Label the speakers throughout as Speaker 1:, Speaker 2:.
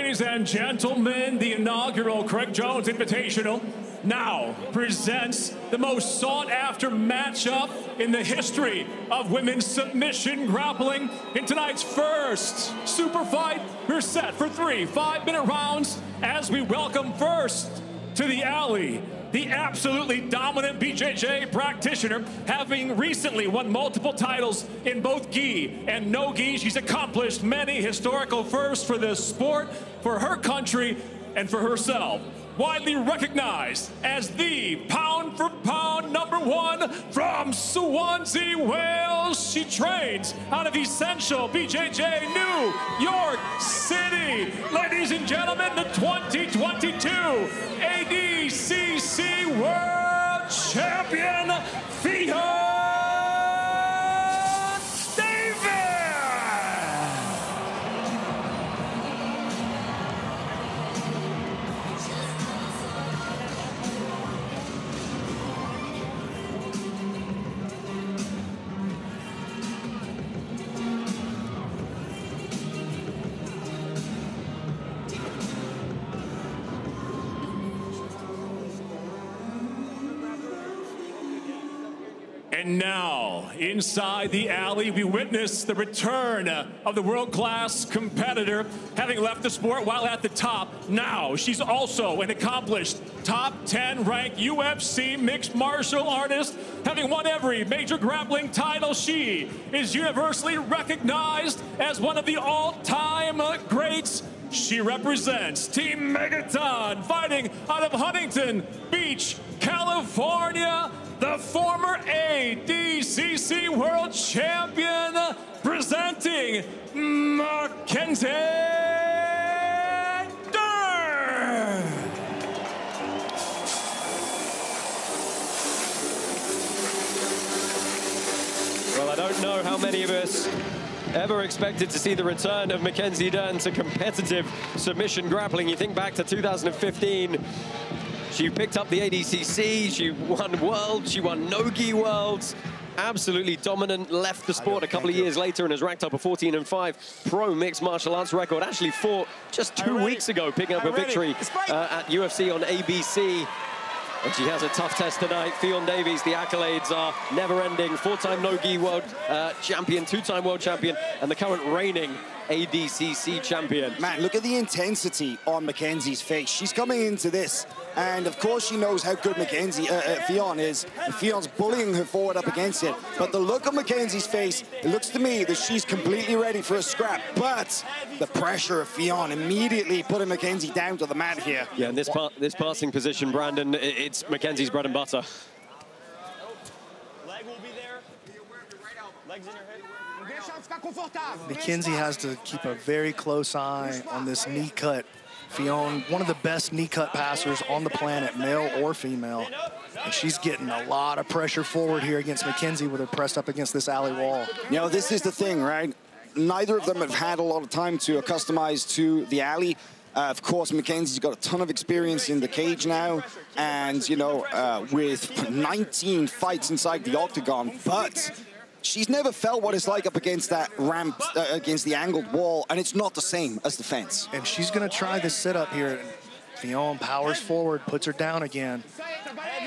Speaker 1: Ladies and gentlemen, the inaugural Craig Jones Invitational now presents the most sought-after matchup in the history of women's submission grappling. In tonight's first super fight, we're set for 3 5-minute rounds as we welcome first to the alley the absolutely dominant BJJ practitioner, having recently won multiple titles in both gi and no gi. She's accomplished many historical firsts for the sport, for her country, and for herself. Widely recognized as the pound-for-pound #1 from Swansea, Wales. She trains out of Essential BJJ, New York City. Ladies and gentlemen, the 2022 ADCC World Champion, Ffion Davies. And now, inside the alley, we witness the return of the world-class competitor, having left the sport while at the top. Now, she's also an accomplished top 10 ranked UFC mixed martial artist, having won every major grappling title. She is universally recognized as one of the all-time greats. She represents Team Megaton, fighting out of Huntington Beach, California, the former ADCC World Champion, presenting Mackenzie Dern.
Speaker 2: Well, I don't know how many of us ever expected to see the return of Mackenzie Dern to competitive submission grappling. You think back to 2015, she picked up the ADCC, she won Worlds, she won No-Gi Worlds, absolutely dominant, left the sport a couple of years later and has racked up a 14-5 pro mixed martial arts record. Actually fought just 2 weeks ago, picking up a victory at UFC on ABC. And she has a tough test tonight. Ffion Davies, the accolades are never-ending. 4-time No-Gi World Champion, 2-time World Champion, and the current reigning ADCC champion.
Speaker 3: Man, look at the intensity on Mackenzie's face. She's coming into this, and of course she knows how good Ffion is. And Fion's bullying her forward up against it. But the look on Mackenzie's face, it looks to me that she's completely ready for a scrap. But the pressure of Ffion immediately putting Mackenzie down to the mat here.
Speaker 2: Yeah, and this passing position, Brandon, it's Mackenzie's bread and butter.
Speaker 4: Leg will be there. Legs in your head.
Speaker 5: Mackenzie has to keep a very close eye on this knee cut. Ffion, one of the best knee cut passers on the planet, male or female. And she's getting a lot of pressure forward here against Mackenzie with her pressed up against this alley wall.
Speaker 3: You know, this is the thing, right? Neither of them have had a lot of time to acclimatize to the alley. Of course, Mackenzie's got a ton of experience in the cage now, and, you know, with 19 fights inside the octagon, but she's never felt what it's like up against that ramp, against the angled wall, and it's not the same as the fence.
Speaker 5: And she's going to try this sit-up here. Ffion powers forward, puts her down again.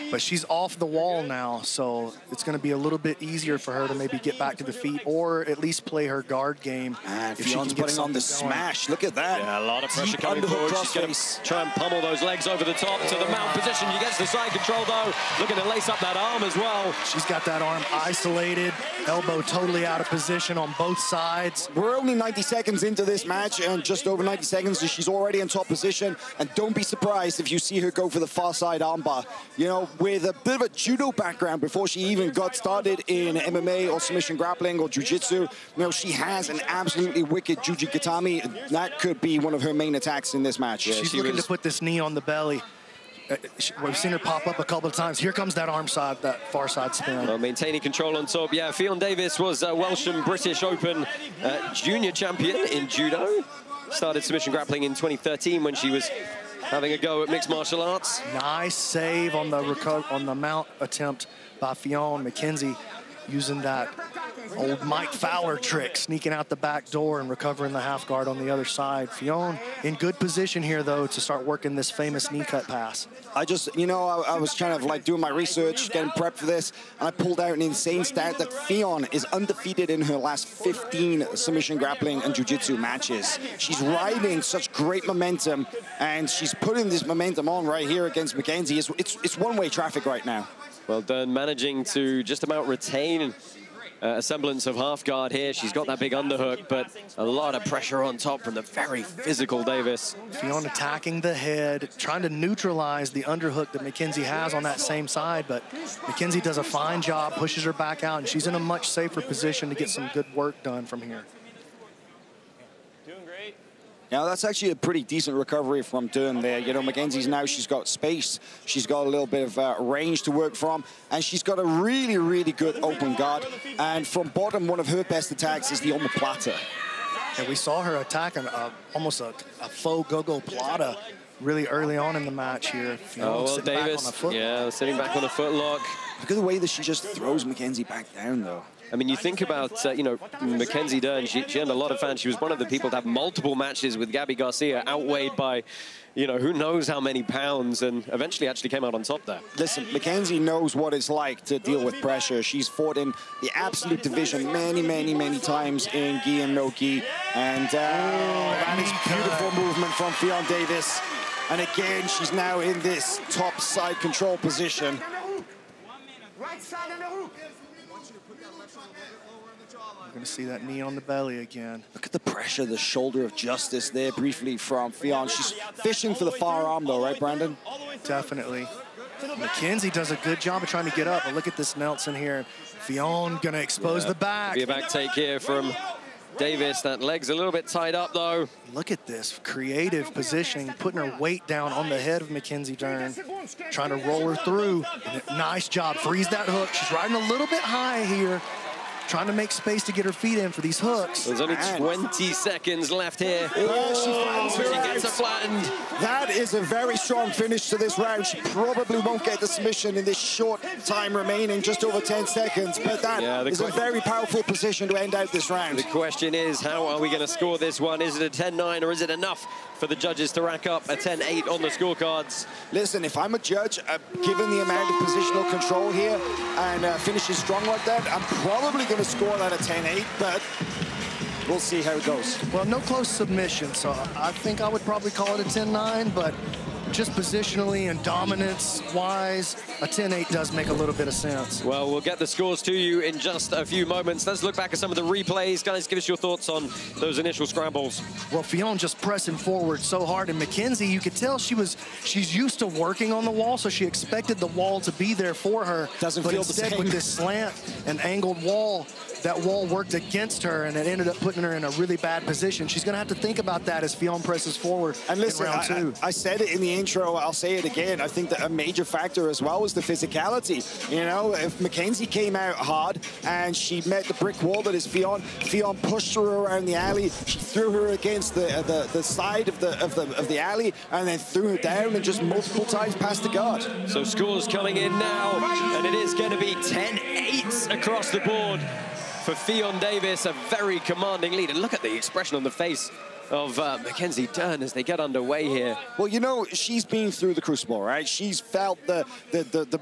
Speaker 5: But she's off the wall now, so it's going to be a little bit easier for her to maybe get back to the feet or at least play her guard game.
Speaker 3: And Fion's putting on the smash. Look at that.
Speaker 2: Yeah, a lot of pressure coming forward. She's going to try and pummel those legs over the top to the mount position. She gets the side control, though. Looking to lace up that arm as well.
Speaker 5: She's got that arm isolated, elbow totally out of position on both sides.
Speaker 3: We're only 90 seconds into this match, and just over 90 seconds, she's already in top position. And don't be surprised if you see her go for the far side armbar. You know, with a bit of a judo background before she even got started in MMA or submission grappling or jiu-jitsu, you know, she has an absolutely wicked juji-gatame. That could be one of her main attacks in this match.
Speaker 5: Yeah, she's looking to put this knee on the belly. We've seen her pop up a couple of times. Here comes that arm side, that far side spin.
Speaker 2: Well, maintaining control on top. Yeah, Ffion Davies was a Welsh and British Open junior champion in judo. Started submission grappling in 2013 when she was having a go at mixed martial arts.
Speaker 5: Nice save on the mount attempt by Ffion. Mackenzie using that old Mike Fowler trick, sneaking out the back door and recovering the half guard on the other side. Ffion in good position here, though, to start working this famous knee cut pass.
Speaker 3: I just, you know, I was kind of like doing my research, getting prepped for this, and I pulled out an insane stat that Ffion is undefeated in her last 15 submission grappling and jiu-jitsu matches. She's riding such great momentum, and she's putting this momentum on right here against Mackenzie. It's one-way traffic right now.
Speaker 2: Well done, managing to just about retain a semblance of half guard here. She's got that big underhook, but a lot of pressure on top from the very physical Davis.
Speaker 5: Ffion attacking the head, trying to neutralize the underhook that Mackenzie has on that same side, but Mackenzie does a fine job, pushes her back out, and she's in a much safer position to get some good work done from here.
Speaker 3: Now, that's actually a pretty decent recovery from Dern there. You know, Mackenzie's now, she's got space. She's got a little bit of range to work from. And she's got a really, really good open guard. And from bottom, one of her best attacks is the omoplata.
Speaker 5: And we saw her attacking almost a faux go-go plata really early on in the match here.
Speaker 2: Oh, well, Davis, sitting back on a footlock.
Speaker 3: Look at the way that she just throws Mackenzie back down, though.
Speaker 2: I mean, you think about, you know, Mackenzie Dern, she earned a lot of fans. She was one of the people to have multiple matches with Gabby Garcia, outweighed by, you know, who knows how many pounds, and eventually actually came out on top there.
Speaker 3: Listen, Mackenzie knows what it's like to deal with pressure. She's fought in the absolute division many, many, many times in gi and no gi. And that is beautiful movement from Ffion Davis. And again, she's now in this top side control position.
Speaker 5: We're going to see that knee on the belly again.
Speaker 3: Look at the pressure, the shoulder of justice there briefly from Ffion. She's fishing for the far arm though, right, Brandon?
Speaker 5: Definitely. Mackenzie does a good job of trying to get up, but look at this Nelson here. Ffion going to expose the back.
Speaker 2: Be a back take here from Davis. That leg's a little bit tied up though.
Speaker 5: Look at this creative positioning, putting her weight down on the head of Mackenzie Dern, trying to roll her through. Nice job, freeze that hook. She's riding a little bit high here, trying to make space to get her feet in for these hooks.
Speaker 2: There's only 20 seconds left here.
Speaker 3: She
Speaker 2: gets her flattened.
Speaker 3: That is a very strong finish to this round. She probably won't get the submission in this short time remaining, just over 10 seconds, but that is a very powerful position to end out this round.
Speaker 2: The question is, how are we going to score this one? Is it a 10-9 or is it enough for the judges to rack up a 10-8 on the scorecards?
Speaker 3: Listen, if I'm a judge, given the amount of positional control here and finishing strong like that, I'm probably going to score that a 10-8, but we'll see how it goes.
Speaker 5: Well, no close submission, so I think I would probably call it a 10-9, but just positionally and dominance-wise, a 10-8 does make a little bit of sense.
Speaker 2: Well, we'll get the scores to you in just a few moments. Let's look back at some of the replays. Guys, give us your thoughts on those initial scrambles.
Speaker 5: Well, Ffion just pressing forward so hard, and Mackenzie, you could tell she's used to working on the wall, so she expected the wall to be there for her.
Speaker 3: Doesn't feel the same.
Speaker 5: With this slant and angled wall, that wall worked against her, and it ended up putting her in a really bad position. She's going to have to think about that as Ffion presses forward in round two.
Speaker 3: I said it in the intro, I'll say it again. I think that a major factor as well was the physicality. You know, if Mackenzie came out hard and she met the brick wall that is Ffion pushed her around the alley. She threw her against the side of the alley and then threw her down and just multiple times past the guard.
Speaker 2: So scores coming in now, and it is going to be 10-8 across the board for Ffion Davis, a very commanding lead. And look at the expression on the face of Mackenzie Dern as they get underway here.
Speaker 3: Well, you know, she's been through the crucible, right? She's felt the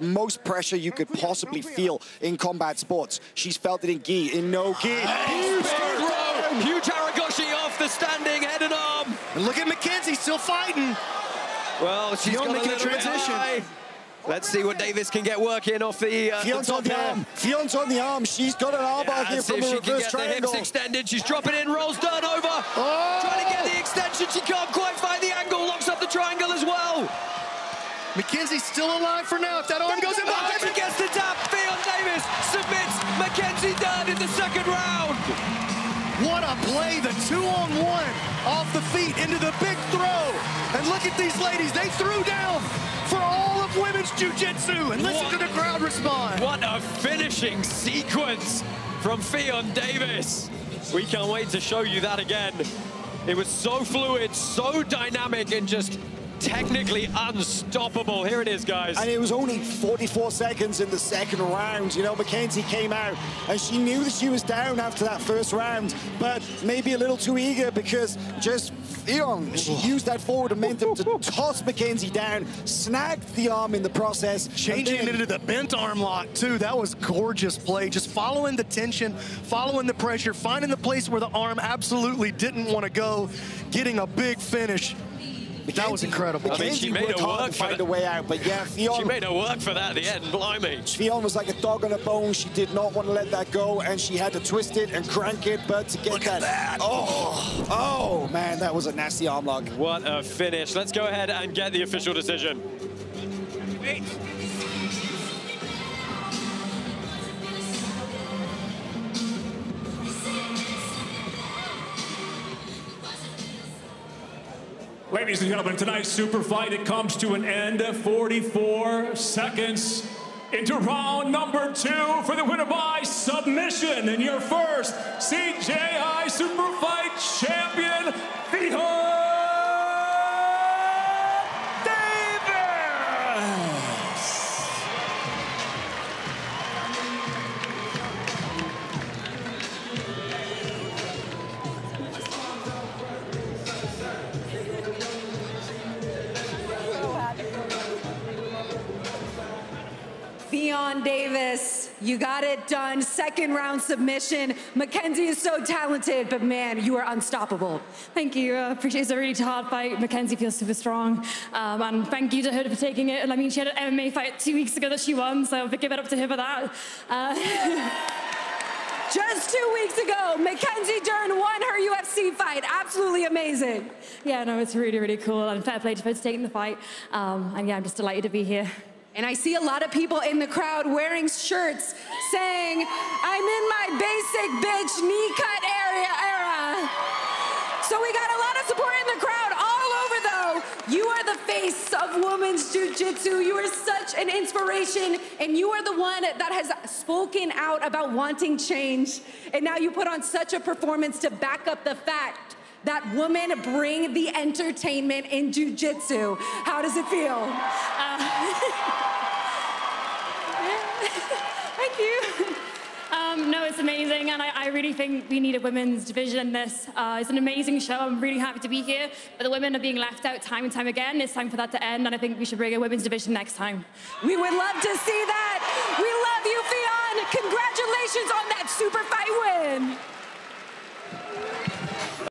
Speaker 3: most pressure you could possibly feel in combat sports. She's felt it in gi, in no gi.
Speaker 2: Huge Haragoshi off the standing head and arm.
Speaker 5: And look at Mackenzie still fighting.
Speaker 2: Well, she's got
Speaker 5: making a transition.
Speaker 2: Let's see what Davis can get working off the
Speaker 3: Ffion's on the arm. Ffion's on the arm. She's got an armbar here from a reverse triangle.
Speaker 2: The hips extended. She's dropping in, rolls Dern over. Trying to get the extension. She can't quite find the angle. Locks up the triangle as well.
Speaker 5: Mackenzie's still alive for now. If that arm goes in behind,
Speaker 2: she gets the tap. Ffion Davis submits Mackenzie Dern in the second round.
Speaker 5: What a play, the 2-on-1 off the feet into the big throw. And look at these ladies, they threw down for all of women's jiu-jitsu, and listen to the crowd respond.
Speaker 2: What a finishing sequence from Ffion Davis. We can't wait to show you that again. It was so fluid, so dynamic, and just technically unstoppable. Here it is, guys.
Speaker 3: And it was only 44 seconds in the second round. You know, Mackenzie came out and she knew that she was down after that first round, but maybe a little too eager because just Ffion, she used that forward momentum to toss Mackenzie down, snagged the arm in the process.
Speaker 5: Changing it into the bent arm lock, too. That was gorgeous play. Just following the tension, following the pressure, finding the place where the arm absolutely didn't want to go, getting a big finish. That was incredible.
Speaker 2: I mean, she made it work
Speaker 3: to find a way out, but yeah, Ffion.
Speaker 2: She made it work for that at the end, blimey.
Speaker 3: Ffion was like a dog on a bone. She did not want to let that go, and she had to twist it and crank it, but to get that. Oh, man, that was a nasty arm lock.
Speaker 2: What a finish. Let's go ahead and get the official decision.
Speaker 1: Wait. Ladies and gentlemen, tonight's super fight, it comes to an end. 44 seconds into round number 2 for the winner by submission. And your first CJI Super Fight champion, Ffion Davis.
Speaker 6: Ffion Davis, you got it done. Second round submission. Mackenzie is so talented, but man, you are unstoppable.
Speaker 7: Thank you. Appreciate it's a really hard fight. Mackenzie feels super strong. And thank you to her for taking it. And I mean, she had an MMA fight 2 weeks ago that she won, so give it up to her for that.
Speaker 6: Just 2 weeks ago, Mackenzie Dern won her UFC fight. Absolutely amazing.
Speaker 7: Yeah, no, it's really, really cool. And fair play to her for taking the fight. And yeah, I'm just delighted to be here.
Speaker 6: And I see a lot of people in the crowd wearing shirts saying, I'm in my basic bitch knee cut era. So we got a lot of support in the crowd all over though. You are the face of women's jiu-jitsu. You are such an inspiration and you are the one that has spoken out about wanting change. And now you put on such a performance to back up the fact that women bring the entertainment in jiu-jitsu. How does it feel?
Speaker 7: Thank you. No, it's amazing, and I really think we need a women's division in this. It's an amazing show. I'm really happy to be here, but the women are being left out time and time again. It's time for that to end, and I think we should bring a women's division next time.
Speaker 6: We would love to see that. We love you, Ffion. Congratulations on that super fight win.